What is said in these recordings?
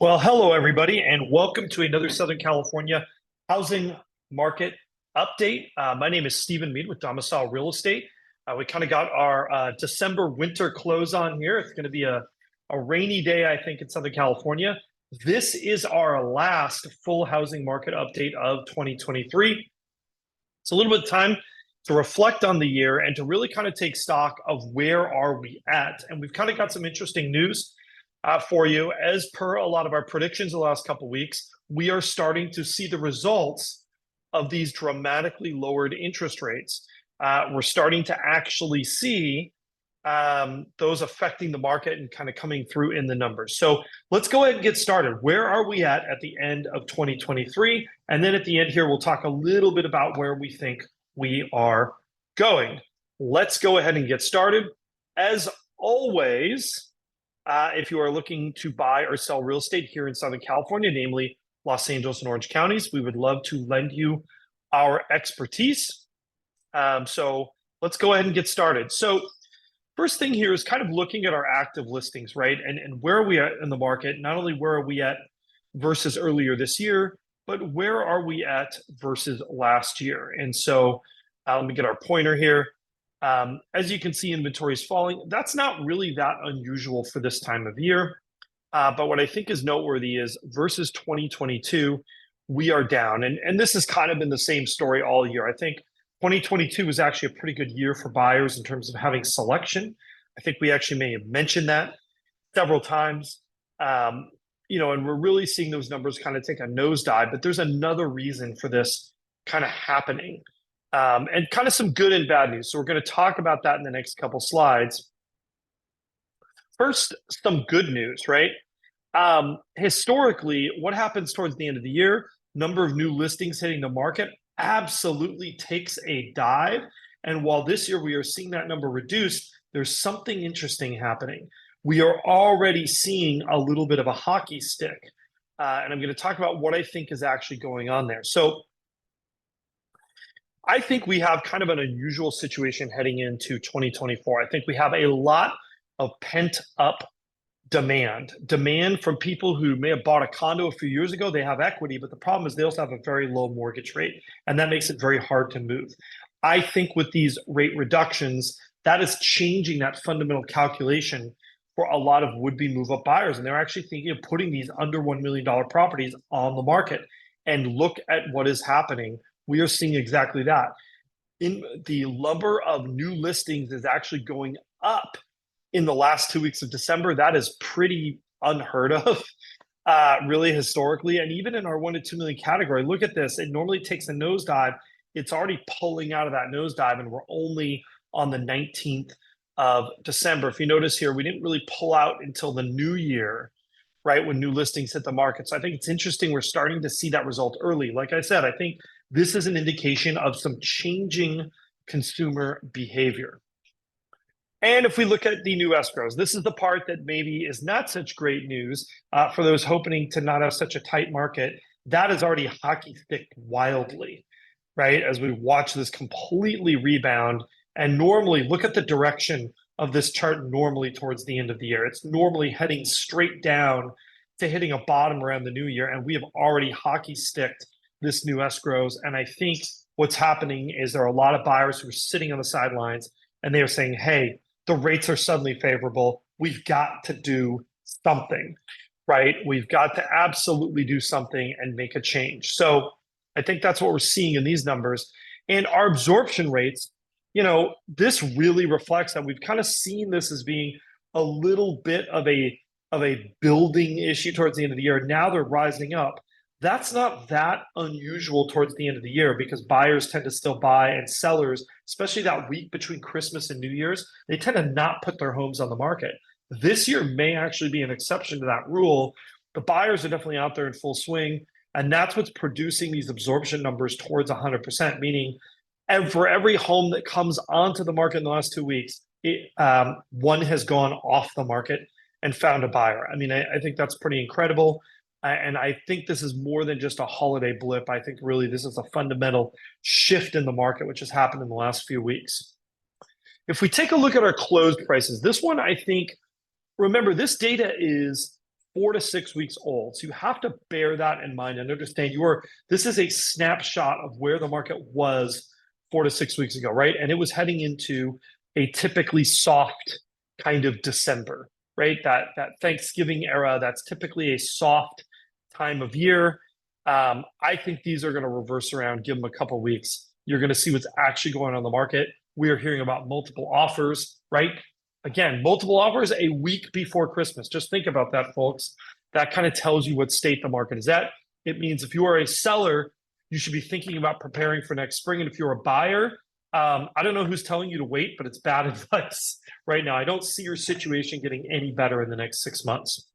Well, hello, everybody, and welcome to another Southern California housing market update. My name is Stephen Meade with Domicile Real Estate. We kind of got our December winter close on here. It's going to be a rainy day, I think, in Southern California. This is our last full housing market update of 2023. It's a little bit of time to reflect on the year and to really kind of take stock of where are we at. And we've kind of got some interesting news for you. As per a lot of our predictions the last couple of weeks, we are starting to see the results of these dramatically lowered interest rates. We're starting to actually see those affecting the market and kind of coming through in the numbers. So let's go ahead and get started. Where are we at the end of 2023? And then at the end here, we'll talk a little bit about where we think we are going. Let's go ahead and get started. As always, if you are looking to buy or sell real estate here in Southern California, namely Los Angeles and Orange counties, we would love to lend you our expertise. So let's go ahead and get started. So first thing here is kind of looking at our active listings, right? And where are we at in the market? Not only where are we at versus earlier this year, but where are we at versus last year? And so let me get our pointer here. As you can see, inventory is falling. That's not really that unusual for this time of year. But what I think is noteworthy is versus 2022, we are down. And this has kind of been the same story all year. I think 2022 was actually a pretty good year for buyers in terms of having selection. I think we actually may have mentioned that several times. And we're really seeing those numbers kind of take a nosedive. But there's another reason for this kind of happening. And kind of some good and bad news. So we're going to talk about that in the next couple slides. First, some good news, right? Historically, what happens towards the end of the year? Number of new listings hitting the market absolutely takes a dive. And while this year we are seeing that number reduced, there's something interesting happening. We are already seeing a little bit of a hockey stick. And I'm going to talk about what I think is actually going on there. So I think we have kind of an unusual situation heading into 2024. I think we have a lot of pent up demand from people who may have bought a condo a few years ago. They have equity, but the problem is they also have a very low mortgage rate, and that makes it very hard to move. I think with these rate reductions, that is changing that fundamental calculation for a lot of would-be move-up buyers, and they're actually thinking of putting these under $1 million properties on the market. And look at what is happening. We are seeing exactly that. In the number of new listings is actually going up in the last 2 weeks of December. That is pretty unheard of, really historically. And even in our 1 to 2 million category, look at this. It normally takes a nosedive. It's already pulling out of that nosedive, and we're only on the 19th of December. If you notice here, we didn't really pull out until the new year, right, when new listings hit the market. So I think it's interesting. We're starting to see that result early. Like I said, I think this is an indication of some changing consumer behavior. And if we look at the new escrows, this is the part that maybe is not such great news for those hoping to not have such a tight market. That is already hockey sticked wildly, right? As we watch this completely rebound. And normally, look at the direction of this chart normally towards the end of the year. It's normally heading straight down to hitting a bottom around the new year. And we have already hockey sticked this new escrows. And I think what's happening is there are a lot of buyers who are sitting on the sidelines and they are saying, hey, the rates are suddenly favorable. We've got to do something, right? We've got to absolutely do something and make a change. So I think that's what we're seeing in these numbers. And our absorption rates, this really reflects that we've kind of seen this as being a little bit of a building issue towards the end of the year. Now they're rising up. That's not that unusual towards the end of the year because buyers tend to still buy, and sellers, especially that week between Christmas and New Year's, they tend to not put their homes on the market. This year may actually be an exception to that rule. The buyers are definitely out there in full swing, and that's what's producing these absorption numbers towards 100%, meaning for every home that comes onto the market in the last 2 weeks, one has gone off the market and found a buyer. I mean, I think that's pretty incredible. And I think this is more than just a holiday blip. I think really this is a fundamental shift in the market, which has happened in the last few weeks. If we take a look at our closed prices, this one, I think, remember, this data is 4 to 6 weeks old. So you have to bear that in mind and understand this is a snapshot of where the market was 4 to 6 weeks ago, right? And it was heading into a typically soft kind of December, right? That Thanksgiving era, that's typically a soft time of year. I think these are going to reverse around, give them a couple of weeks. You're going to see what's actually going on in the market. We are hearing about multiple offers, right? Again, multiple offers a week before Christmas. Just think about that, folks. That kind of tells you what state the market is at. It means if you are a seller, you should be thinking about preparing for next spring. And if you're a buyer, I don't know who's telling you to wait, but it's bad advice right now. I don't see your situation getting any better in the next 6 months.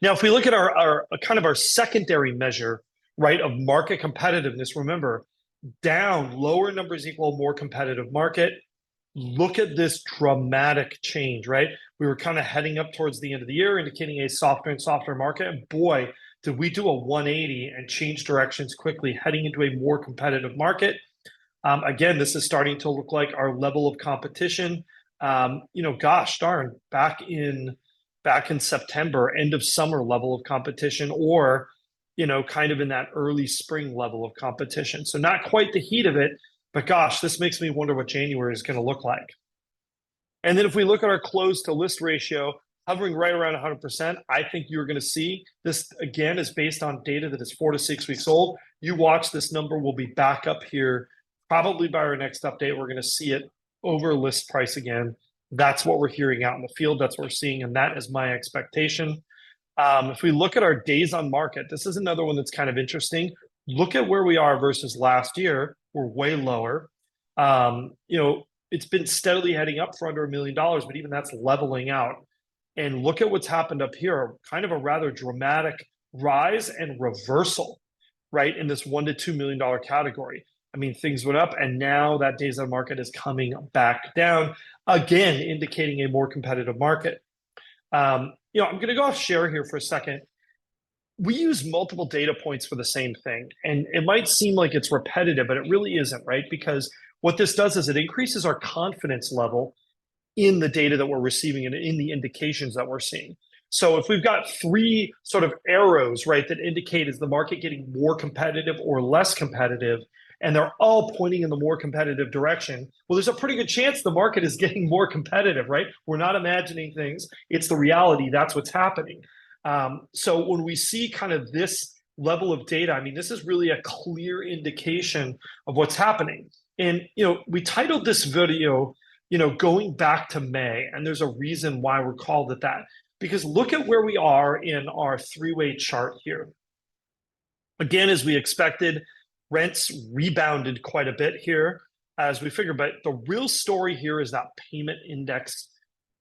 Now, if we look at our kind of our secondary measure, right, of market competitiveness, remember, down, lower numbers equal more competitive market. Look at this dramatic change, right? We were kind of heading up towards the end of the year, indicating a softer and softer market. And boy, did we do a 180 and change directions quickly, heading into a more competitive market. Again, this is starting to look like our level of competition. Gosh darn, back in September, end of summer level of competition, or kind of in that early spring level of competition. So not quite the heat of it, but gosh, this makes me wonder what January is going to look like. And then if we look at our close to list ratio, hovering right around 100%, I think you're going to see this, again, is based on data that is 4 to 6 weeks old. You watch, this number will be back up here probably by our next update. We're going to see it over list price again. That's what we're hearing out in the field. That's what we're seeing, and that is my expectation. If we look at our days on market, this is another one that's kind of interesting. Look at where we are versus last year. We're way lower. It's been steadily heading up for under $1 million, but even that's leveling out. And look at what's happened up here, kind of a rather dramatic rise and reversal, right, in this $1 to $2 million category. I mean, things went up, and now that days on market is coming back down, again, indicating a more competitive market. I'm going to go off share here for a second. We use multiple data points for the same thing, and it might seem like it's repetitive, but it really isn't, right? Because what this does is it increases our confidence level in the data that we're receiving and in the indications that we're seeing. So if we've got 3 sort of arrows, right, that indicate is the market getting more competitive or less competitive, and they're all pointing in the more competitive direction, well, there's a pretty good chance the market is getting more competitive, right? We're not imagining things. It's the reality. That's what's happening. So when we see kind of this level of data, I mean, this is really a clear indication of what's happening. And, we titled this video, going back to May, and there's a reason why we're called it that. Because look at where we are in our 3-way chart here. Again, as we expected, rents rebounded quite a bit here as we figured, but the real story here is that payment index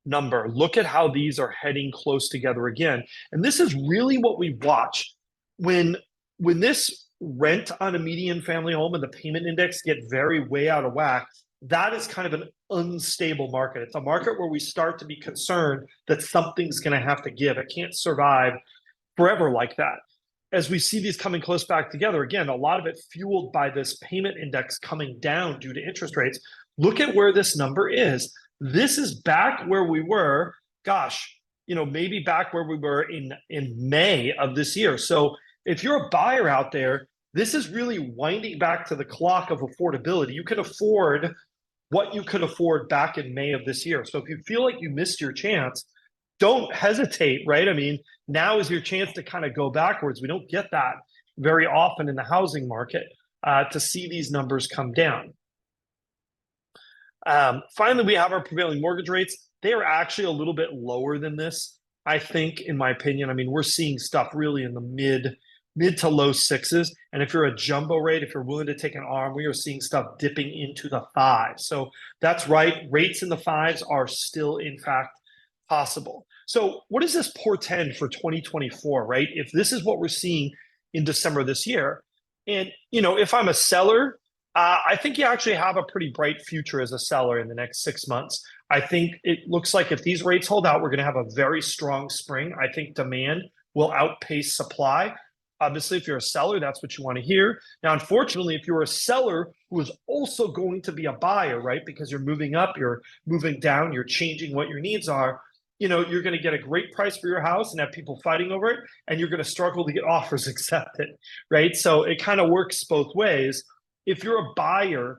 number. Look at how these are heading close together again. And this is really what we watch when this rent on a median family home and the payment index get very way out of whack. That is kind of an unstable market. It's a market where we start to be concerned that something's going to have to give. It can't survive forever like that. As we see these coming close back together, again, a lot of it fueled by this payment index coming down due to interest rates. Look at where this number is. This is back where we were, maybe back where we were in May of this year. So if you're a buyer out there, this is really winding back to the clock of affordability. You can afford what you could afford back in May of this year. So if you feel like you missed your chance, don't hesitate, right? I mean, now is your chance to kind of go backwards. We don't get that very often in the housing market to see these numbers come down. Finally, we have our prevailing mortgage rates. They are actually a little bit lower than this, I think, in my opinion. I mean, we're seeing stuff really in the mid to low 6s. And if you're a jumbo rate, if you're willing to take an arm, we are seeing stuff dipping into the 5s. So that's right. Rates in the 5s are still, in fact, possible. So what does this portend for 2024, right? If this is what we're seeing in December this year, and, if I'm a seller, I think you actually have a pretty bright future as a seller in the next 6 months. I think it looks like if these rates hold out, we're going to have a very strong spring. I think demand will outpace supply. Obviously, if you're a seller, that's what you want to hear. Now, unfortunately, if you're a seller who is also going to be a buyer, right, because you're moving up, you're moving down, you're changing what your needs are, you're going to get a great price for your house and have people fighting over it, and you're going to struggle to get offers accepted, right? So it kind of works both ways. If you're a buyer,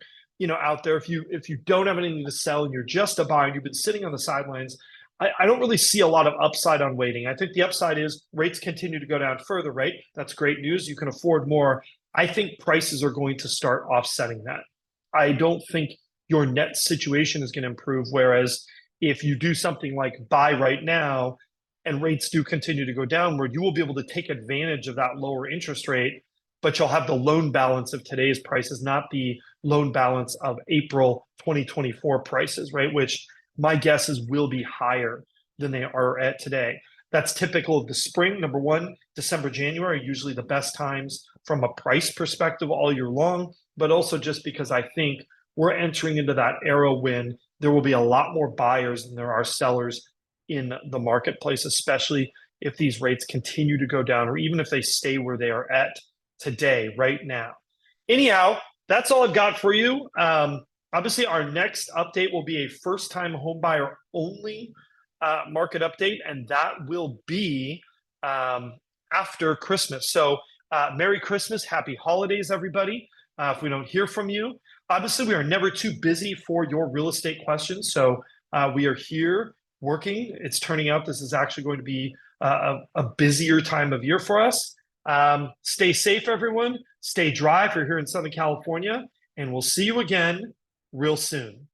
out there, if you don't have anything to sell and you're just a buyer and you've been sitting on the sidelines, I don't really see a lot of upside on waiting. I think the upside is rates continue to go down further, right? That's great news. You can afford more. I think prices are going to start offsetting that. I don't think your net situation is going to improve. Whereas if you do something like buy right now and rates do continue to go downward, you will be able to take advantage of that lower interest rate, but you'll have the loan balance of today's prices, not the loan balance of April 2024 prices, right? Which my guess is will be higher than they are at today. That's typical of the spring. Number one, December, January are usually the best times from a price perspective all year long, but also just because I think we're entering into that era when there will be a lot more buyers than there are sellers in the marketplace, especially if these rates continue to go down or even if they stay where they are at today, right now. Anyhow, that's all I've got for you. Obviously, our next update will be a first-time home buyer only market update, and that will be after Christmas. So Merry Christmas, Happy Holidays, everybody. If we don't hear from you, obviously we are never too busy for your real estate questions. So we are here working. It's turning out this is actually going to be a busier time of year for us. Stay safe, everyone. Stay dry if you're here in Southern California, and we'll see you again real soon.